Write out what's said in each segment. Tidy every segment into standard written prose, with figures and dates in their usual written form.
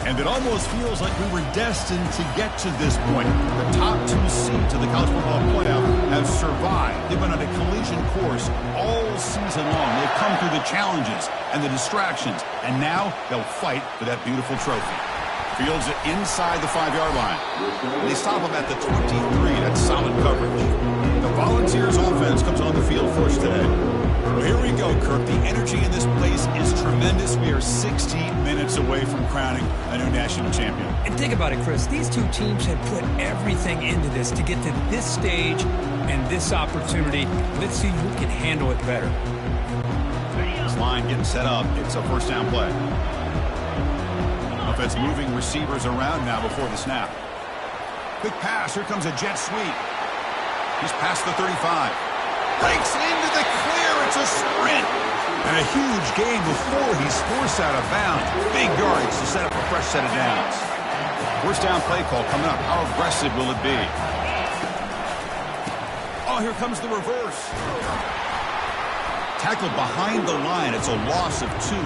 And it almost feels like we were destined to get to this point. The top 2 seeds of the college football playoff have survived. They've been on a collision course all season long. They've come through the challenges and the distractions, and now they'll fight for that beautiful trophy. Fields it inside the 5-yard line. They stop him at the 23. That's solid coverage. The Volunteers offense comes on the field first today. Well, here we go, Kirk. The energy in this place is tremendous. We are 60 minutes away from crowning a new national champion. And think about it, Chris. These two teams have put everything into this to get to this stage and this opportunity. Let's see who can handle it better. This line getting set up. It's a first down play. Offense moving receivers around now before the snap. Quick pass. Here comes a jet sweep. He's past the 35. Breaks into the clear. It's a sprint. And a huge gain before he's forced out of bounds. Big yards to set up a fresh set of downs. First down play call coming up. How aggressive will it be? Oh, here comes the reverse. Tackled behind the line. It's a loss of 2.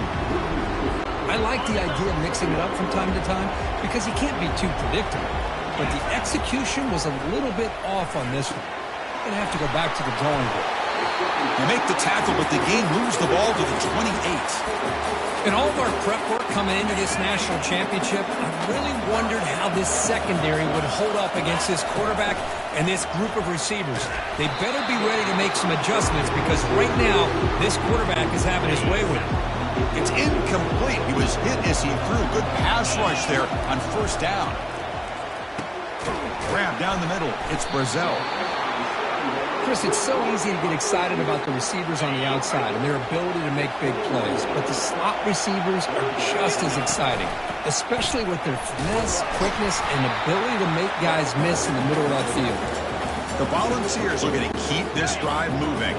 I like the idea of mixing it up from time to time because he can't be too predictable. But the execution was a little bit off on this one. Going to have to go back to the drawing board. They make the tackle, but the game moves the ball to the 28. In all of our prep work coming into this national championship, I really wondered how this secondary would hold up against this quarterback and this group of receivers. They better be ready to make some adjustments because right now, this quarterback is having his way with him. It's incomplete. He was hit as he threw. Good pass rush there on first down. Grab down the middle. It's Brazel. Chris, it's so easy to get excited about the receivers on the outside and their ability to make big plays, but the slot receivers are just as exciting, especially with their finesse, quickness, and ability to make guys miss in the middle of that field. The Volunteers are going to keep this drive moving.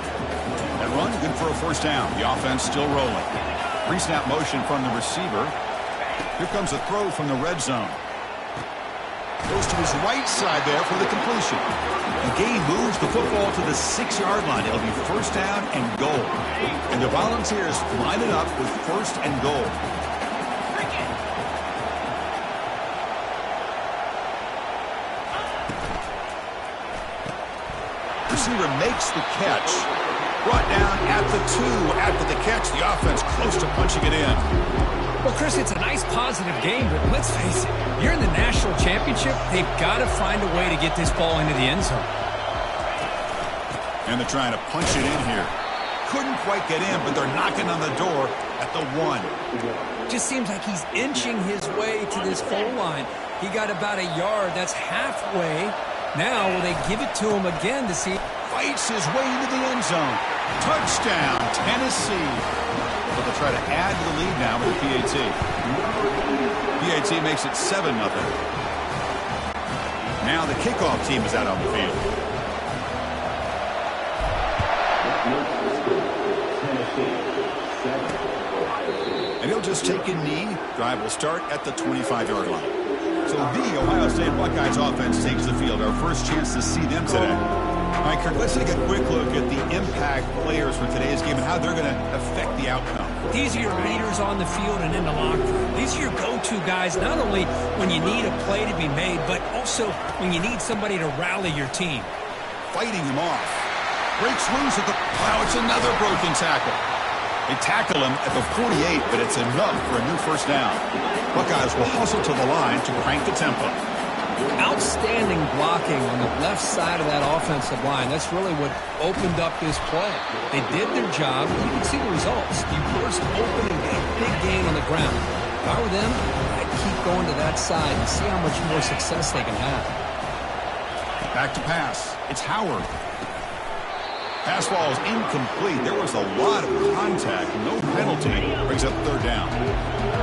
That run, good for a first down. The offense still rolling. Pre-snap motion from the receiver. Here comes a throw from the red zone. Goes to his right side there for the completion. The gain moves the football to the 6-yard line. It'll be first down and goal. And the Volunteers line it up with first and goal. Receiver makes the catch. Brought down at the 2 after the catch. The offense close to punching it in. Well, Chris, it's a nice positive game, but let's face it, you're in the national championship. They've got to find a way to get this ball into the end zone. And they're trying to punch it in here. Couldn't quite get in, but they're knocking on the door at the 1. Just seems like he's inching his way to this goal line. He got about a yard. That's halfway. Now, will they give it to him again to see? Fights his way into the end zone. Touchdown, Tennessee. But they'll try to add to the lead now with the PAT. PAT makes it 7-0. Now the kickoff team is out on the field. And he'll just take a knee. Drive will start at the 25-yard line. So the Ohio State Buckeyes offense takes the field. Our first chance to see them today. All right, Kirk, let's take a quick look at the impact players for today's game and how they're going to affect the outcome. These are your leaders on the field and in the locker room. These are your go-to guys, not only when you need a play to be made, but also when you need somebody to rally your team. Fighting him off. Breaks loose at the... Wow, it's another broken tackle. They tackle him at the 48, but it's enough for a new first down. Buckeyes will hustle to the line to crank the tempo. Outstanding blocking on the left side of that offensive line. That's really what opened up this play. They did their job. You can see the results. You burst open and get a big gain on the ground. If I were them, I'd keep going to that side and see how much more success they can have. Back to pass. It's Howard. Pass ball is incomplete. There was a lot of contact. No penalty. Brings up third down.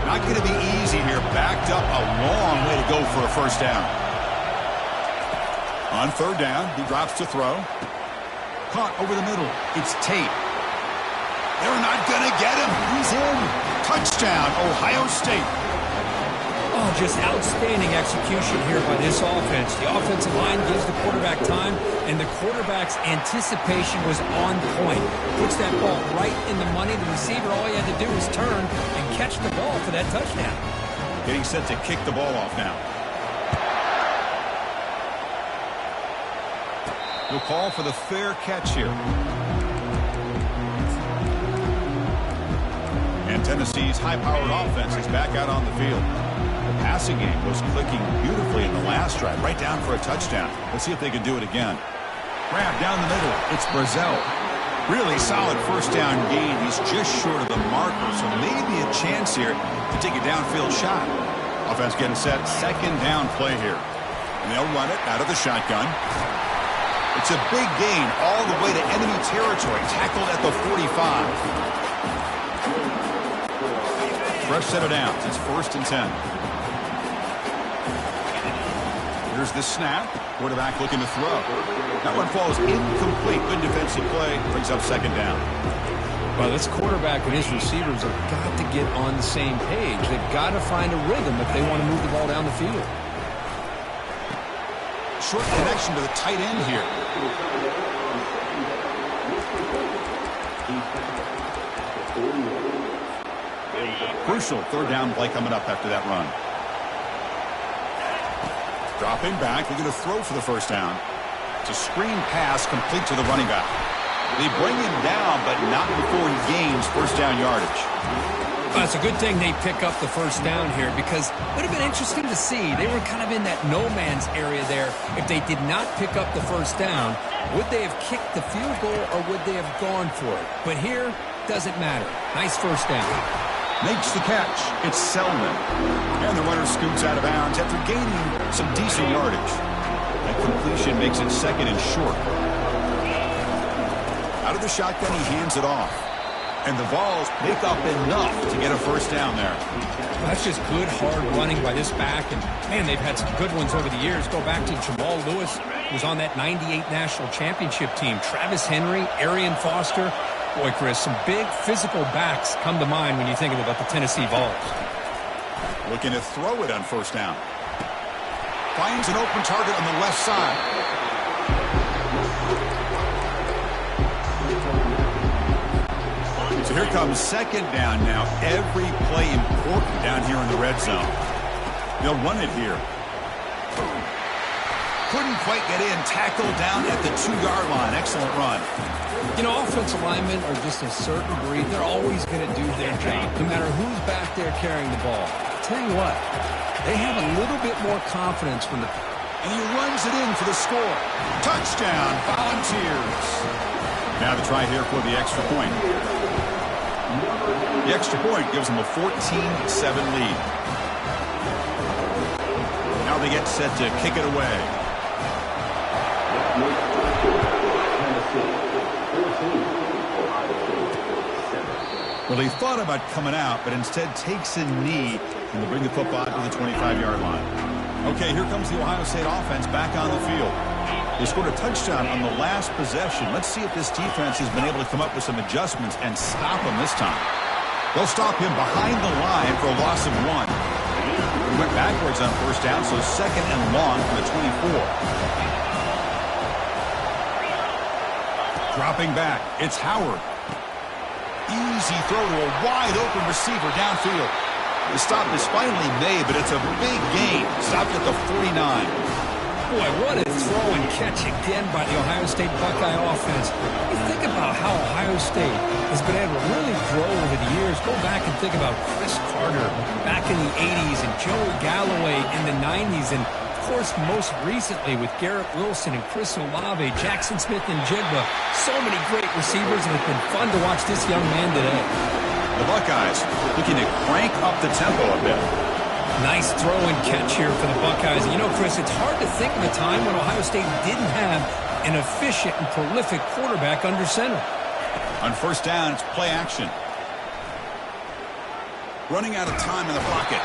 Not going to be easy here. Backed up a long way to go for a first down. On third down, he drops to throw. Caught over the middle. It's Tate. They're not going to get him. He's in. Touchdown, Ohio State. Oh, just outstanding execution here by this offense. The offensive line gives the quarterback time, and the quarterback's anticipation was on point. Puts that ball right in the money. The receiver, all he had to do was turn and catch the ball for that touchdown. Getting set to kick the ball off now. We'll call for the fair catch here. And Tennessee's high-powered offense is back out on the field. The passing game was clicking beautifully in the last drive, right down for a touchdown. Let's see if they can do it again. Grab down the middle. It's Brazel. Really solid first down gain. He's just short of the marker, so maybe a chance here to take a downfield shot. Offense getting set. Second down play here. And they'll run it out of the shotgun. It's a big gain all the way to enemy territory. Tackled at the 45. Fresh set of downs. It's 1st and 10. Here's the snap. Quarterback looking to throw. That one falls incomplete. Good defensive play. Brings up second down. Well, this quarterback and his receivers have got to get on the same page. They've got to find a rhythm if they want to move the ball down the field. Short connection to the tight end here. Crucial third down play coming up after that run. Dropping back, they're going to throw for the first down. It's a screen pass complete to the running back. They bring him down, but not before he gains first down yardage. Well, it's a good thing they pick up the first down here because it would have been interesting to see. They were kind of in that no man's area there. If they did not pick up the first down, would they have kicked the field goal or would they have gone for it? But here, doesn't matter. Nice first down. Makes the catch. It's Selman. And the runner scoots out of bounds after gaining some decent yardage. That completion makes it second and short. Out of the shotgun, he hands it off. And the Vols pick up enough to get a first down there. That's just good, hard running by this back. And, man, they've had some good ones over the years. Go back to Jamal Lewis, who was on that 98 National Championship team. Travis Henry, Arian Foster. Boy, Chris, some big physical backs come to mind when you're thinking about the Tennessee Vols. Looking to throw it on first down. Finds an open target on the left side. So here comes second down now. Every play important down here in the red zone. They'll run it here. Couldn't quite get in. Tackled down at the 2-yard line. Excellent run. You know, offensive linemen are just a certain breed. They're always going to do their job, no matter who's back there carrying the ball. I'll tell you what, they have a little bit more confidence when the... And he runs it in for the score. Touchdown, Volunteers. Now to try here for the extra point. The extra point gives them a 14-7 lead. Now they get set to kick it away. Well, he thought about coming out, but instead takes a knee and will bring the football to the 25-yard line. Okay, here comes the Ohio State offense back on the field. They scored a touchdown on the last possession. Let's see if this defense has been able to come up with some adjustments and stop him this time. They'll stop him behind the line for a loss of 1. He went backwards on first down, so second and long from the 24. Dropping back, it's Howard. Easy throw to a wide-open receiver downfield. The stop is finally made, but it's a big gain. Stopped at the 49. Boy, what a throw and catch again by the Ohio State Buckeye offense. You think about how Ohio State has been able to really grow over the years. Go back and think about Chris Carter back in the 80s and Joey Galloway in the 90s. And, of course, most recently with Garrett Wilson and Chris Olave, Jackson Smith and Jigba. So many great receivers, and it's been fun to watch this young man today. The Buckeyes looking to crank up the tempo a bit. Nice throw and catch here for the Buckeyes. You know, Chris, it's hard to think of a time when Ohio State didn't have an efficient and prolific quarterback under center. On first down, it's play action. Running out of time in the pocket.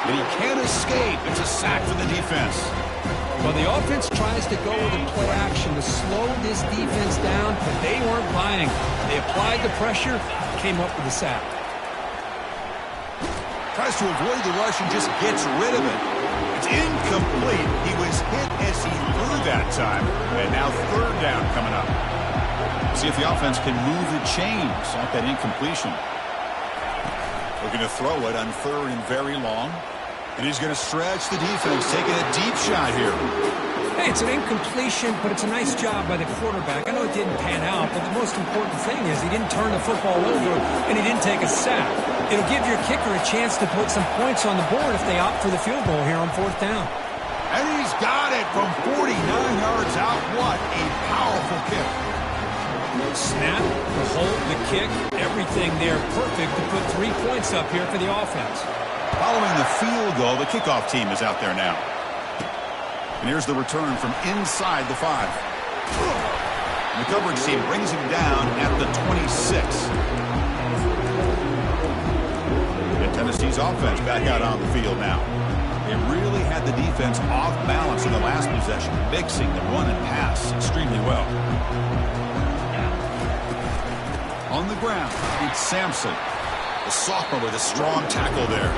But he can't escape. It's a sack for the defense. Well, the offense tries to go with a play action to slow this defense down, but they weren't buying. They applied the pressure, came up with a sack. Tries to avoid the rush and just gets rid of it. It's incomplete. He was hit as he threw that time. And now third down coming up. See if the offense can move the chains off that incompletion. Looking to throw it on third and very long. And he's going to stretch the defense, taking a deep shot here. Hey, it's an incompletion, but it's a nice job by the quarterback. I know it didn't pan out, but the most important thing is he didn't turn the football over and he didn't take a sack. It'll give your kicker a chance to put some points on the board if they opt for the field goal here on 4th down. And he's got it from 49 yards out. What a powerful kick. Snap, the hold, the kick, everything there perfect to put 3 points up here for the offense. Following the field goal, the kickoff team is out there now. And here's the return from inside the 5. And the coverage team brings him down at the 26. And Tennessee's offense back out on the field now. They really had the defense off balance in the last possession, mixing the run and pass extremely well. On the ground, it's Sampson, the sophomore with a strong tackle there.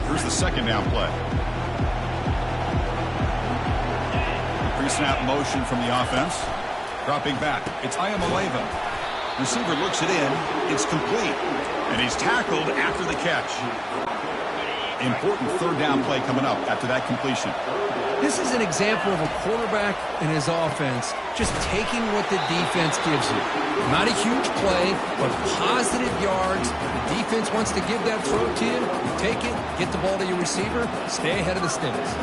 Here's the second down play. Pre-snap motion from the offense. Dropping back, it's Ayamaleva. Receiver looks it in. It's complete. And he's tackled after the catch. Important third down play coming up after that completion. This is an example of a quarterback and his offense just taking what the defense gives you. Not a huge play, but positive yards. The defense wants to give that throw to you. You take it, get the ball to your receiver, stay ahead of the sticks.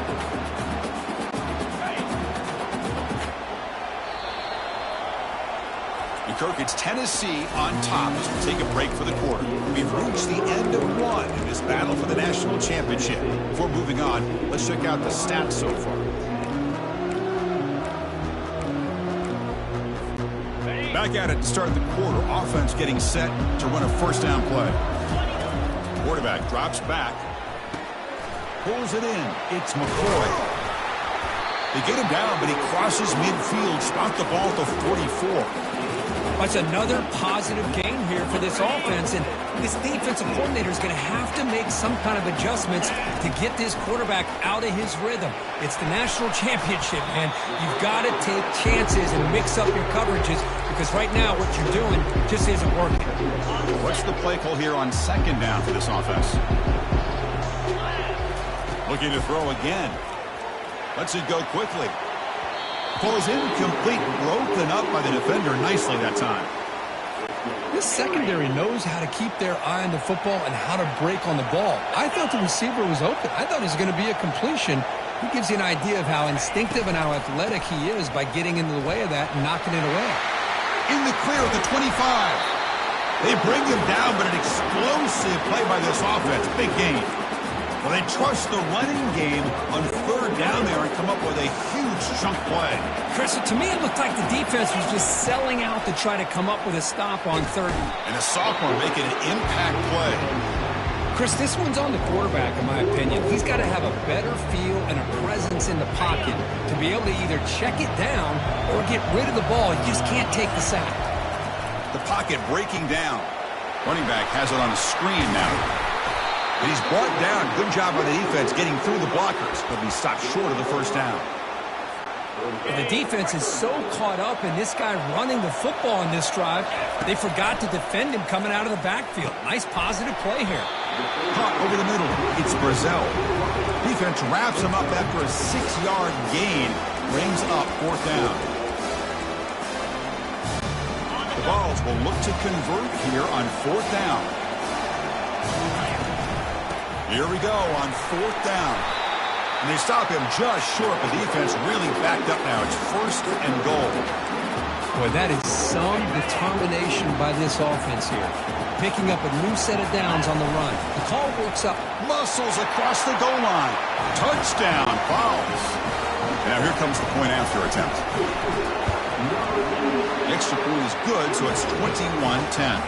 Kirk, it's Tennessee on top as we take a break for the quarter. We've reached the end of one in this battle for the national championship. Before moving on, let's check out the stats so far. Back at it to start the quarter. Offense getting set to run a first down play. Quarterback drops back. Pulls it in. It's McCoy. They get him down, but he crosses midfield. Spot the ball to 44. That's another positive gain here for this offense, and this defensive coordinator is going to have to make some kind of adjustments to get this quarterback out of his rhythm. It's the national championship, man. You've got to take chances and mix up your coverages because right now what you're doing just isn't working. What's the play call here on second down for this offense? Looking to throw again. Lets it go quickly. Pulls incomplete, broken up by the defender nicely that time. This secondary knows how to keep their eye on the football and how to break on the ball. I thought the receiver was open. I thought it was going to be a completion. He gives you an idea of how instinctive and how athletic he is by getting into the way of that and knocking it away. In the clear at the 25. They bring him down, but an explosive play by this offense. Big gain. Well, they trust the running game on third down there and come up with a huge chunk play. Chris, to me, it looked like the defense was just selling out to try to come up with a stop on third. And a sophomore making an impact play. Chris, this one's on the quarterback, in my opinion. He's got to have a better feel and a presence in the pocket to be able to either check it down or get rid of the ball. You just can't take the sack. The pocket breaking down. Running back has it on a screen now. And he's brought down. Good job by the defense getting through the blockers, but he stopped short of the first down. The defense is so caught up in this guy running the football in this drive, they forgot to defend him coming out of the backfield. Nice positive play here. Caught over the middle. It's Brazil. Defense wraps him up after a 6-yard gain. Brings up fourth down. The Vols will look to convert here on fourth down. Here we go on fourth down. And they stop him just short. The defense really backed up now. It's first and goal. Boy, that is some determination by this offense here. Picking up a new set of downs on the run. The call works up. Muscles across the goal line. Touchdown, Vols. Now here comes the point after attempt. The extra point is good, so it's 21-10.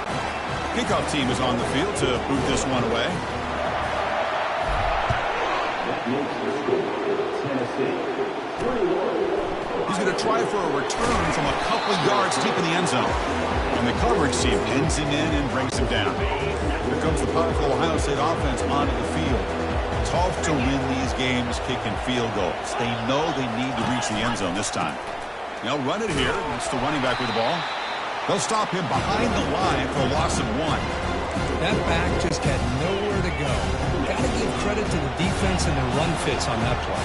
Kickoff team is on the field to boot this one away. He's going to try for a return from a couple yards deep in the end zone. And the coverage team pins him in and brings him down. Here comes the powerful Ohio State offense onto the field. Tough to win these games kicking field goals. They know they need to reach the end zone this time. They'll run it here. It's the running back with the ball. They'll stop him behind the line for a loss of 1. That back just had nowhere to go. Got to give credit to the defense and their run fits on that play.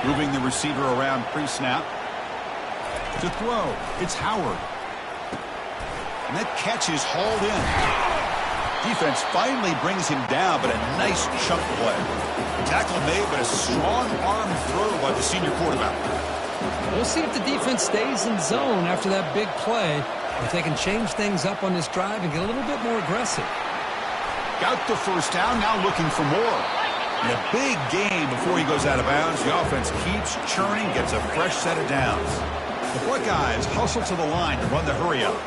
Moving the receiver around pre-snap. To throw, it's Howard. And that catch is hauled in. Defense finally brings him down, but a nice chunk play. Tackle made, but a strong arm throw by the senior quarterback. We'll see if the defense stays in zone after that big play, or if they can change things up on this drive and get a little bit more aggressive. Got the first down, now looking for more. And a big gain before he goes out of bounds. The offense keeps churning, gets a fresh set of downs. The Buckeyes hustle to the line to run the hurry-up.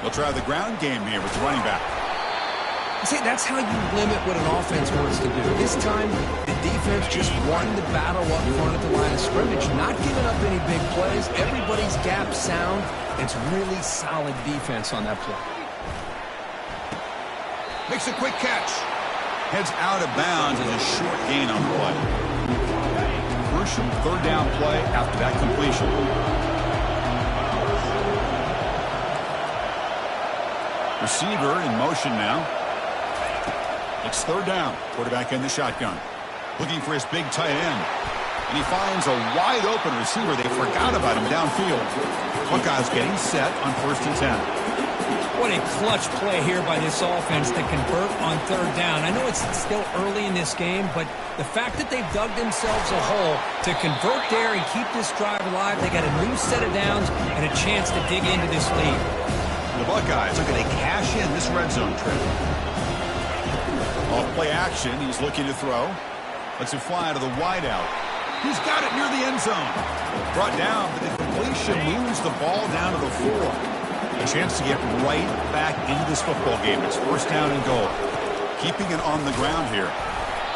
They'll try the ground game here with the running back. See, that's how you limit what an offense wants to do. This time, the defense just won the battle up front at the line of scrimmage, not giving up any big plays. Everybody's gap sound. It's really solid defense on that play. Makes a quick catch. Heads out of bounds as a short gain on the play. Crucial third down play after that completion. Receiver in motion now. It's third down. Quarterback in the shotgun. Looking for his big tight end. And he finds a wide open receiver. They forgot about him downfield. Buckeyes getting set on 1st and 10. What a clutch play here by this offense to convert on third down. I know it's still early in this game, but the fact that they've dug themselves a hole to convert there and keep this drive alive, they got a new set of downs and a chance to dig into this lead. The Buckeyes are going to cash in this red zone trip. Off play action, he's looking to throw. Lets it fly to the wideout. He's got it near the end zone. Brought down, but the completion moves the ball down to the 4. A chance to get right back into this football game. It's 1st down and goal. Keeping it on the ground here.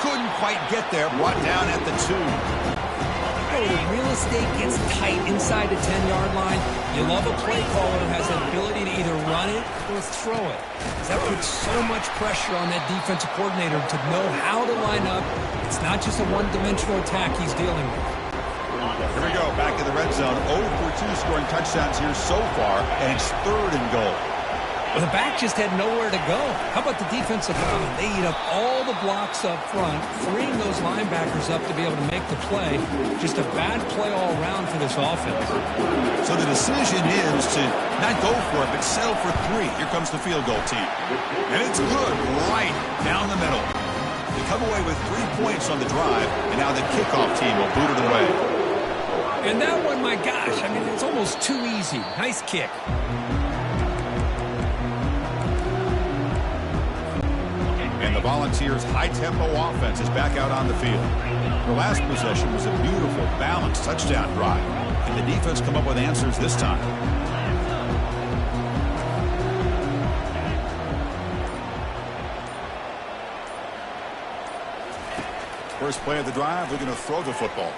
Couldn't quite get there. Brought down at the 2. Oh, the real estate gets tight inside the 10-yard line. You love a play caller who has the ability to either run it or throw it. That puts so much pressure on that defensive coordinator to know how to line up. It's not just a one-dimensional attack he's dealing with. Here we go, back in the red zone. 0 for 2 scoring touchdowns here so far, and it's 3rd and goal. Well, the back just had nowhere to go. How about the defensive line? They eat up all the blocks up front, freeing those linebackers up to be able to make the play. Just a bad play all around for this offense. So the decision is to not go for it, but settle for 3. Here comes the field goal team. And it's good, right down the middle. They come away with 3 points on the drive, and now the kickoff team will boot it away. And that one, my gosh, I mean, it's almost too easy. Nice kick. And the Volunteers' high-tempo offense is back out on the field. Their last possession was a beautiful, balanced touchdown drive. And the defense come up with answers this time. First play of the drive, they're going to throw the football.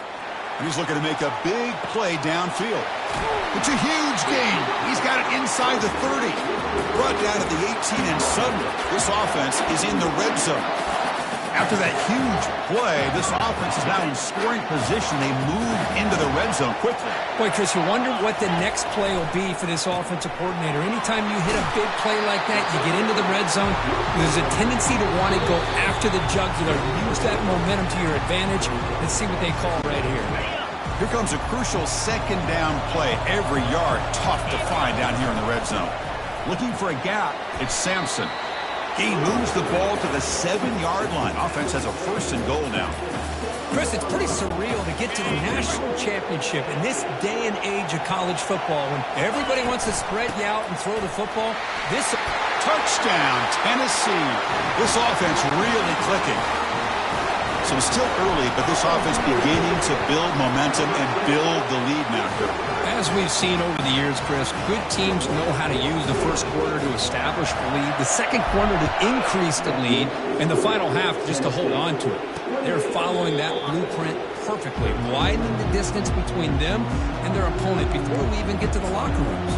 He's looking to make a big play downfield. It's a huge gain. He's got it inside the 30. Brought down at the 18, and suddenly this offense is in the red zone. After that huge play, this offense is now in scoring position. They move into the red zone quickly. Boy, Chris, you wonder what the next play will be for this offensive coordinator. Anytime you hit a big play like that, you get into the red zone, there's a tendency to want to go after the jugular. Use that momentum to your advantage. Let's see what they call right here. Here comes a crucial 2nd down play. Every yard tough to find down here in the red zone. Looking for a gap, it's Sampson. He moves the ball to the 7-yard line. Offense has a 1st and goal now. Chris, it's pretty surreal to get to the national championship in this day and age of college football when everybody wants to spread you out and throw the football. This touchdown, Tennessee. This offense really clicking. So it's still early, but this offense beginning to build momentum and build the lead now. As we've seen over the years, Chris, good teams know how to use the first quarter to establish the lead, the second quarter to increase the lead, and the final half just to hold on to it. They're following that blueprint perfectly, widening the distance between them and their opponent before we even get to the locker rooms.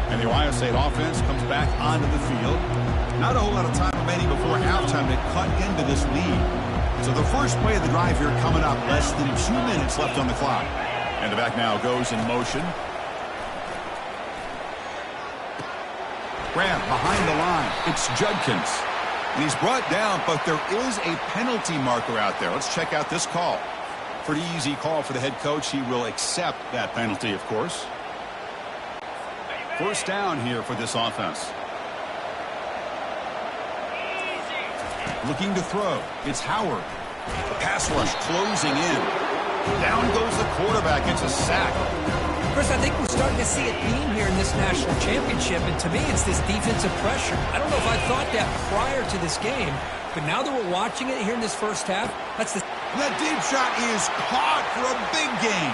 And the Ohio State offense comes back onto the field. Not a whole lot of time remaining before halftime to cut into this lead. So the first play of the drive here coming up. Less than 2 minutes left on the clock. And the back now goes in motion. Grab behind the line. It's Judkins. And he's brought down, but there is a penalty marker out there. Let's check out this call. Pretty easy call for the head coach. He will accept that penalty, of course. First down here for this offense. Looking to throw. It's Howard. The pass rush closing in. Down goes the quarterback. It's a sack. Chris, I think we're starting to see a theme here in this national championship, and to me it's this defensive pressure. I don't know if I thought that prior to this game, but now that we're watching it here in this first half, that's the... That deep shot is caught for a big gain.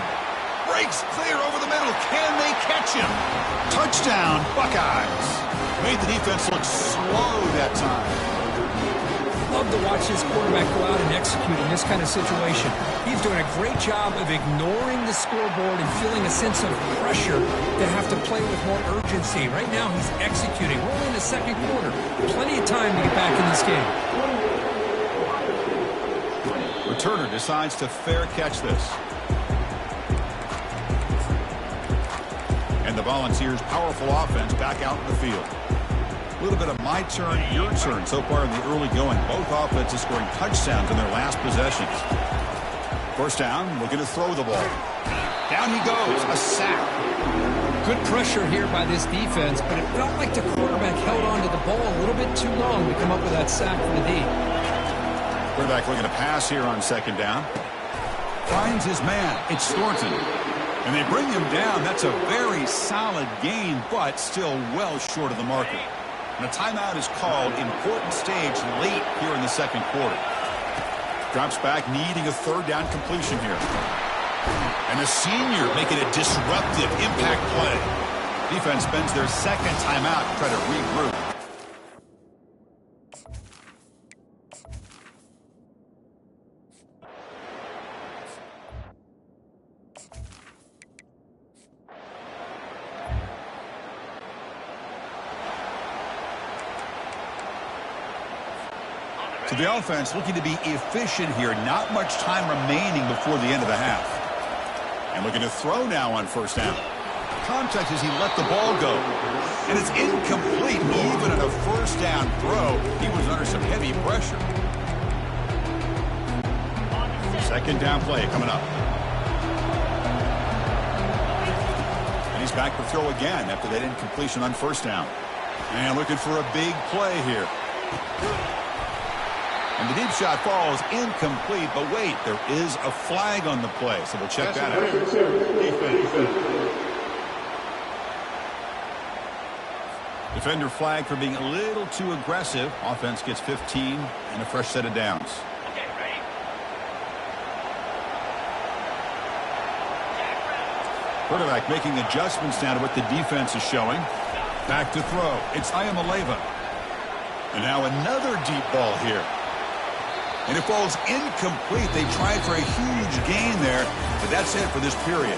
Breaks clear over the middle. Can they catch him? Touchdown, Buckeyes. Made the defense look slow that time. Love to watch this quarterback go out and execute in this kind of situation. He's doing a great job of ignoring the scoreboard and feeling a sense of pressure to have to play with more urgency. Right now, he's executing. We're only in the second quarter. Plenty of time to get back in this game. Returner decides to fair catch this. And the Volunteers' powerful offense back out in the field. A little bit of my turn, your turn so far in the early going. Both offenses scoring touchdowns in their last possessions. First down, looking to throw the ball. Down he goes, a sack. Good pressure here by this defense, but it felt like the quarterback held on to the ball a little bit too long to come up with that sack for the D. Quarterback looking to pass here on second down. Finds his man. It's Thornton. And they bring him down. That's a very solid gain, but still well short of the marker. And a timeout is called. Important stage late here in the second quarter. Drops back, needing a third down completion here. And the senior making a disruptive impact play. Defense spends their second timeout to try to regroup. So the offense looking to be efficient here. Not much time remaining before the end of the half. And looking to throw now on first down. Contact as he let the ball go. And it's incomplete. Even on a first down throw, he was under some heavy pressure. Second down play coming up. And he's back to throw again after that incompletion on first down. And looking for a big play here. And the deep shot falls incomplete, but wait, there is a flag on the play, so we'll check that out. Defender flag for being a little too aggressive. Offense gets 15 and a fresh set of downs. Quarterback making adjustments now to what the defense is showing. Back to throw. It's Ayamaleva. And now another deep ball here. And it falls incomplete. They tried for a huge gain there, but that's it for this period.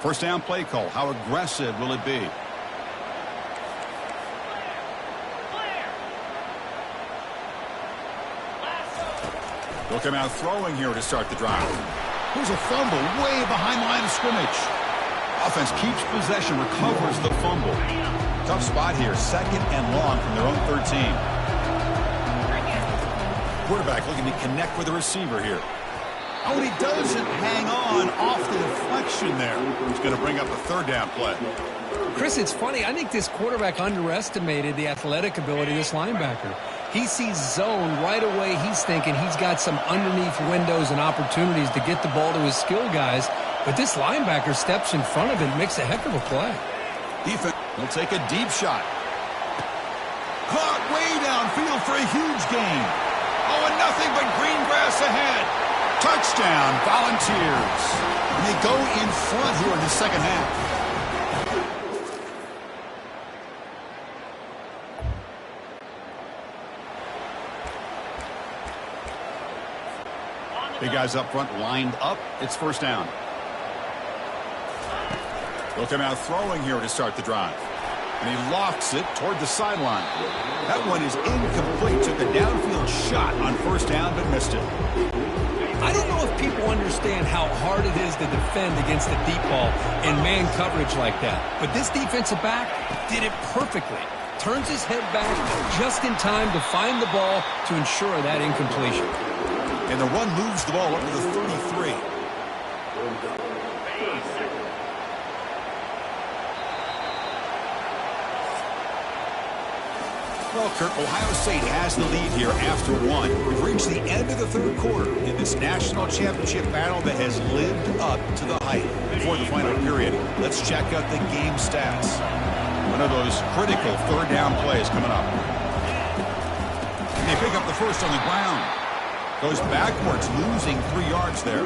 First down play call. How aggressive will it be? They'll come out throwing here to start the drive. Here's a fumble way behind the line of scrimmage. Offense keeps possession, recovers the fumble. Tough spot here, second and long from their own 13. Quarterback looking to connect with the receiver here. Oh, and he doesn't hang on off the deflection there. He's going to bring up a third down play. Chris, it's funny. I think this quarterback underestimated the athletic ability of this linebacker. He sees zone right away. He's thinking he's got some underneath windows and opportunities to get the ball to his skill guys. But this linebacker steps in front of him, makes a heck of a play. Defense will take a deep shot. Caught way downfield for a huge gain. Oh, and nothing but green grass ahead. Touchdown, Volunteers. And they go in front here in the second half. Big guys up front lined up. It's first down. They'll come out throwing here to start the drive. And he lofts it toward the sideline. That one is incomplete. Took a downfield shot on first down, but missed it. I don't know if people understand how hard it is to defend against a deep ball in man coverage like that. But this defensive back did it perfectly. Turns his head back just in time to find the ball to ensure that incompletion. And the run moves the ball up to the 33. Well, Kirk, Ohio State has the lead here after one. We've reached the end of the third quarter in this national championship battle that has lived up to the hype. Before the final period, let's check out the game stats. One of those critical third down plays coming up. They pick up the first on the ground. Goes backwards, losing 3 yards there.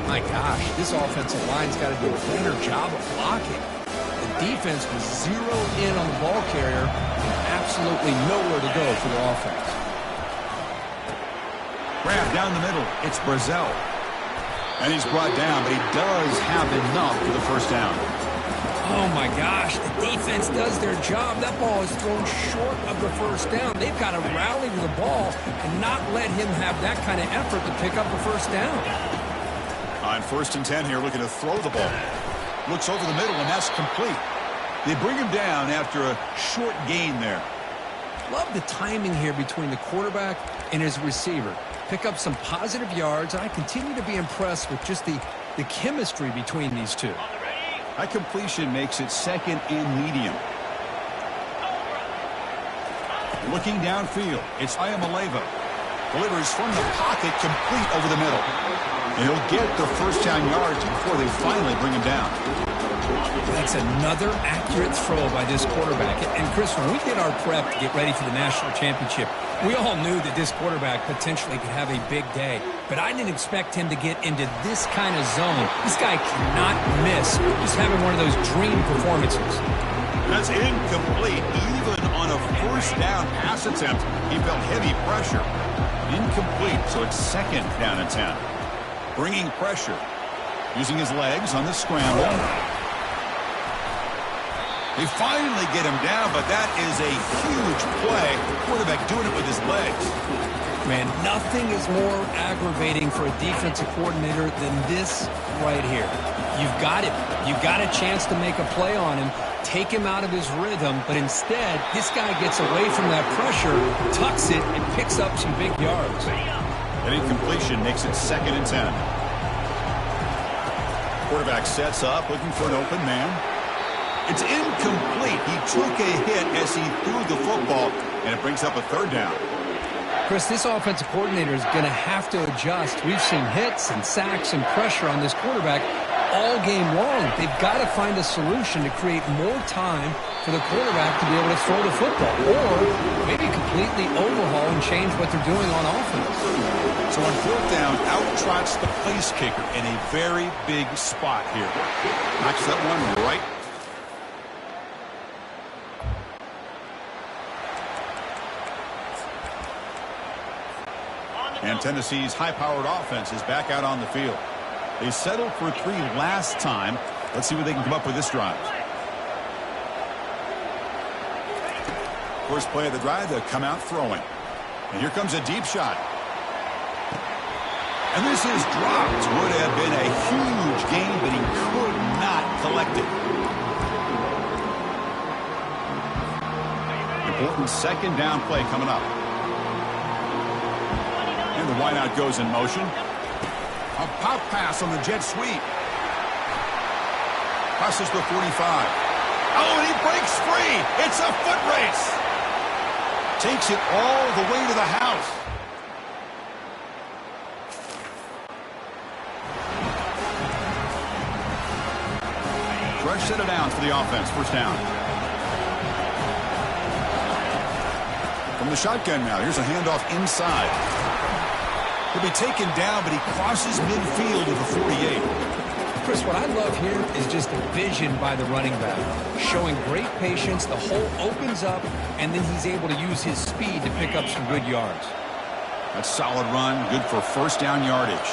My gosh, this offensive line's got to do a better job of blocking. The defense was zeroed in on the ball carrier and absolutely nowhere to go for the offense. Grab down the middle. It's Brazel. And he's brought down, but he does have enough for the first down. Oh, my gosh, the defense does their job. That ball is thrown short of the first down. They've got to rally to the ball and not let him have that kind of effort to pick up the first down. On 1st and 10 here, looking to throw the ball. Looks over the middle, and that's complete. They bring him down after a short gain there. Love the timing here between the quarterback and his receiver. Pick up some positive yards, and I continue to be impressed with just the chemistry between these two. That completion makes it 2nd and medium. Looking downfield, it's Ayamaleva. Delivers from the pocket, complete over the middle. And he'll get the first down yards before they finally bring him down. That's another accurate throw by this quarterback. And Chris, when we did our prep to get ready for the national championship, we all knew that this quarterback potentially could have a big day. But I didn't expect him to get into this kind of zone. This guy cannot miss. Just having one of those dream performances. That's incomplete. Even on a first down pass attempt, he felt heavy pressure. Incomplete, so it's 2nd down and 10. Bringing pressure. Using his legs on the scramble. They finally get him down, but that is a huge play. Quarterback doing it with his legs. Man, nothing is more aggravating for a defensive coordinator than this right here. You've got him. You've got a chance to make a play on him, take him out of his rhythm, but instead, this guy gets away from that pressure, tucks it, and picks up some big yards. An incompletion makes it 2nd and 10. Quarterback sets up, looking for an open man. It's incomplete. He took a hit as he threw the football, and it brings up a 3rd down. Chris, this offensive coordinator is going to have to adjust. We've seen hits and sacks and pressure on this quarterback all game long. They've got to find a solution to create more time for the quarterback to be able to throw the football, or maybe completely overhaul and change what they're doing on offense. So on 4th down, out trots the place kicker in a very big spot here. Knocks that one right. And Tennessee's high-powered offense is back out on the field. They settled for 3 last time. Let's see what they can come up with this drive. First play of the drive, they'll come out throwing. And here comes a deep shot. And this is dropped. Would have been a huge gain, but he could not collect it. Important 2nd down play coming up. And the wideout goes in motion. A pop pass on the jet sweep. Crosses the 45. Oh, and he breaks free. It's a foot race. Takes it all the way to the house. Fresh set of downs for the offense. First down. From the shotgun now. Here's a handoff inside. He'll be taken down, but he crosses midfield at the 48. Chris, what I love here is just the vision by the running back. Showing great patience, the hole opens up, and then he's able to use his speed to pick up some good yards. That's solid run, good for first down yardage.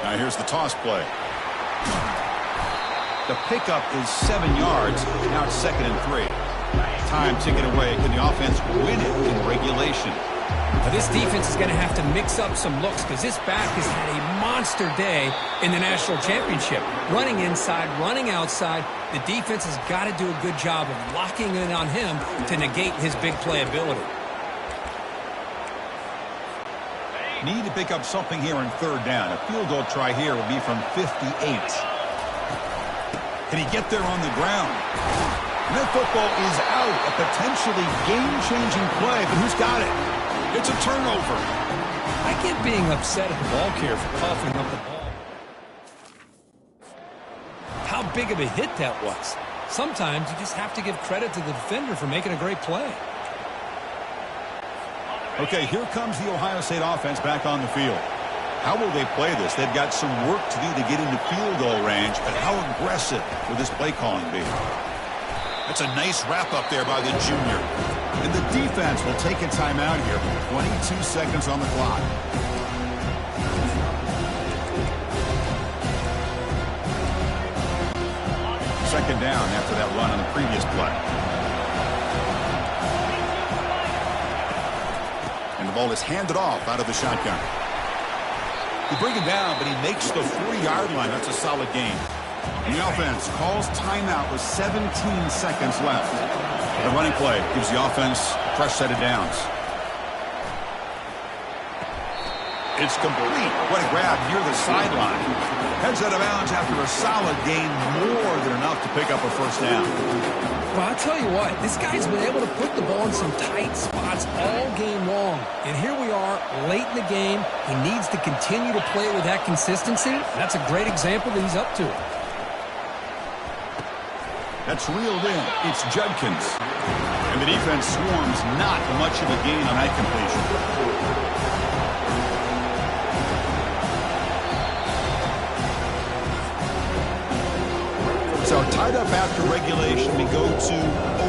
Now here's the toss play. The pickup is 7 yards. Now it's 2nd and 3. Time ticking away. Can the offense win it in regulation? Well, this defense is going to have to mix up some looks because this back has had a monster day in the national championship. Running inside, running outside. The defense has got to do a good job of locking in on him to negate his big play ability. Need to pick up something here on 3rd down. A field goal try here will be from 58. Can he get there on the ground? And that football is out. A potentially game-changing play, but who's got it? It's a turnover. I get being upset at the ball carrier for coughing up the ball. How big of a hit that was. Sometimes you just have to give credit to the defender for making a great play. Okay, here comes the Ohio State offense back on the field. How will they play this? They've got some work to do to get into field goal range, but how aggressive will this play calling be? That's a nice wrap up there by the junior. And the defense will take a timeout here. 22 seconds on the clock. Second down after that run on the previous play. And the ball is handed off out of the shotgun. He brings it down, but he makes the 4-yard line. That's a solid gain. And the offense calls timeout with 17 seconds left. The running play gives the offense a fresh set of downs. It's complete. What a grab near the sideline. Heads out of bounds after a solid gain, more than enough to pick up a first down. Well, I'll tell you what, this guy's been able to put the ball in some tight spots all game long. And here we are, late in the game. He needs to continue to play with that consistency. That's a great example that he's up to it. That's reeled in. It's Judkins. And the defense swarms not much of a gain on that completion. So tied up after regulation, we go to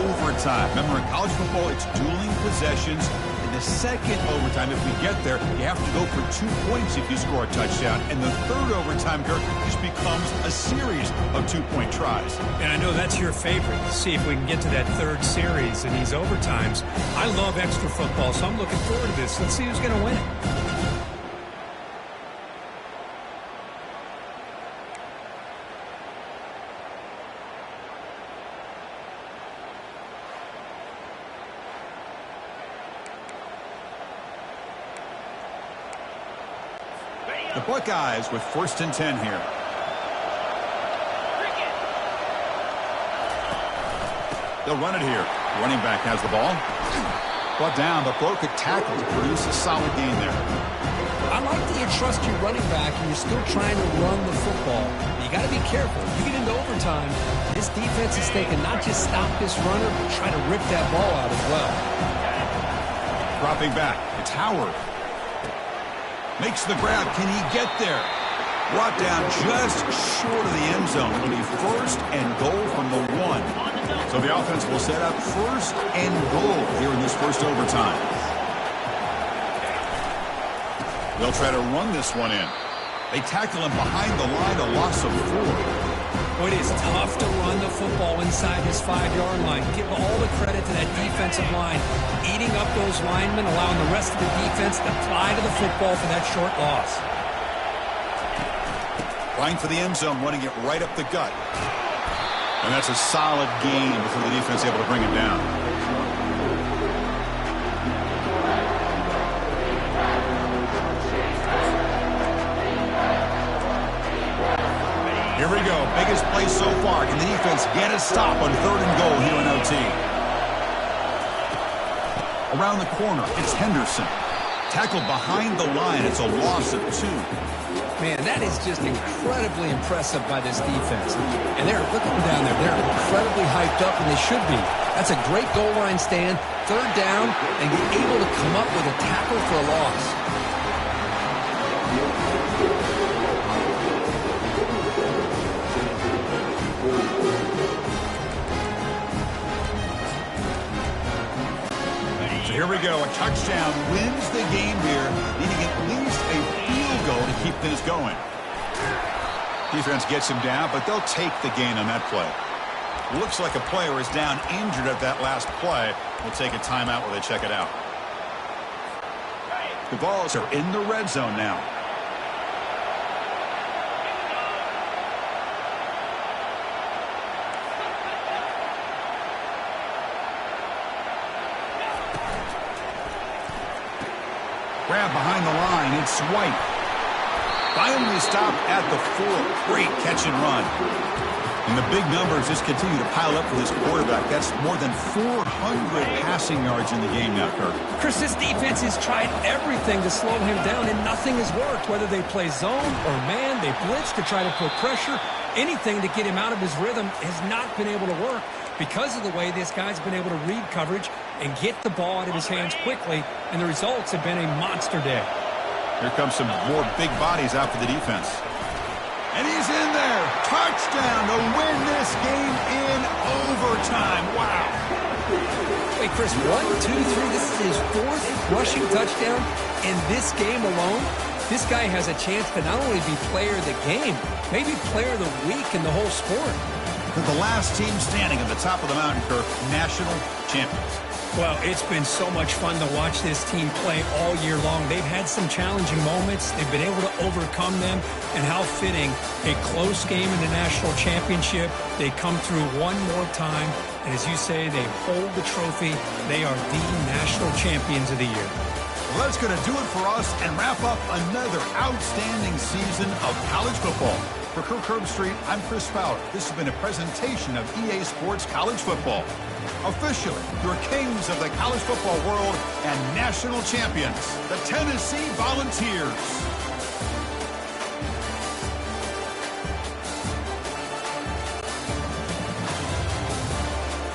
overtime. Remember, in college football, it's dueling possessions. In the second overtime, if we get there, you have to go for 2 points if you score a touchdown. And the third overtime, Kirk, just becomes a series of 2-point tries. And I know that's your favorite. See if we can get to that third series in these overtimes. I love extra football, so I'm looking forward to this. Let's see who's going to win it. The Buckeyes with 1st and 10 here. They'll run it here. Running back has the ball. Brought down, but broke a tackle to produce a solid gain there. I like that you trust your running back and you're still trying to run the football. You got to be careful. You get into overtime, this defense is thinking not just stop this runner, but try to rip that ball out as well. Dropping back. It's Howard. Makes the grab. Can he get there? Brought down just short of the end zone. It'll be 1st and goal from the 1. So the offense will set up 1st and goal here in this first overtime. They'll try to run this one in. They tackle him behind the line, a loss of 4. Well, it is tough to run the football inside this 5-yard line. Give all the credit to that defensive line. Eating up those linemen, allowing the rest of the defense to fly to the football for that short loss. Line for the end zone, running it right up the gut. And that's a solid gain before the defense able to bring him down. Here we go. Biggest play so far. Can the defense get a stop on 3rd and goal here in OT? Around the corner, it's Henderson. Tackled behind the line. It's a loss of 2. Man, that is just incredibly impressive by this defense. And look at them down there. They're incredibly hyped up, and they should be. That's a great goal line stand. 3rd down, and you're able to come up with a tackle for a loss. Here we go. A touchdown wins the game here, needing at least a field goal to keep things going. Defense gets him down, but they'll take the gain on that play. Looks like a player is down injured at that last play. We'll take a timeout while they check it out. The Vols are in the red zone now. Grab behind the line. It's White. Finally stopped at the 4. Great catch and run. And the big numbers just continue to pile up for this quarterback. That's more than 400 passing yards in the game now, Kirk. Chris, this defense has tried everything to slow him down, and nothing has worked. Whether they play zone or man, they blitz to try to put pressure. Anything to get him out of his rhythm has not been able to work because of the way this guy's been able to read coverage and get the ball out of his hands quickly, and the results have been a monster day. Here comes some more big bodies out for the defense. And he's in there. Touchdown to win this game in overtime. Wow. Wait, Chris, 1, 2, 3. This is his 4th rushing touchdown in this game alone. This guy has a chance to not only be player of the game, maybe player of the week in the whole sport. The last team standing at the top of the mountain, Kirk, national champions. Well, it's been so much fun to watch this team play all year long. They've had some challenging moments. They've been able to overcome them. And how fitting, a close game in the national championship. They come through one more time. And as you say, they hold the trophy. They are the national champions of the year. Well, that's going to do it for us and wrap up another outstanding season of college football. For Kirk Herbstreit, I'm Chris Fowler. This has been a presentation of EA Sports College Football. Officially, your kings of the college football world and national champions, the Tennessee Volunteers.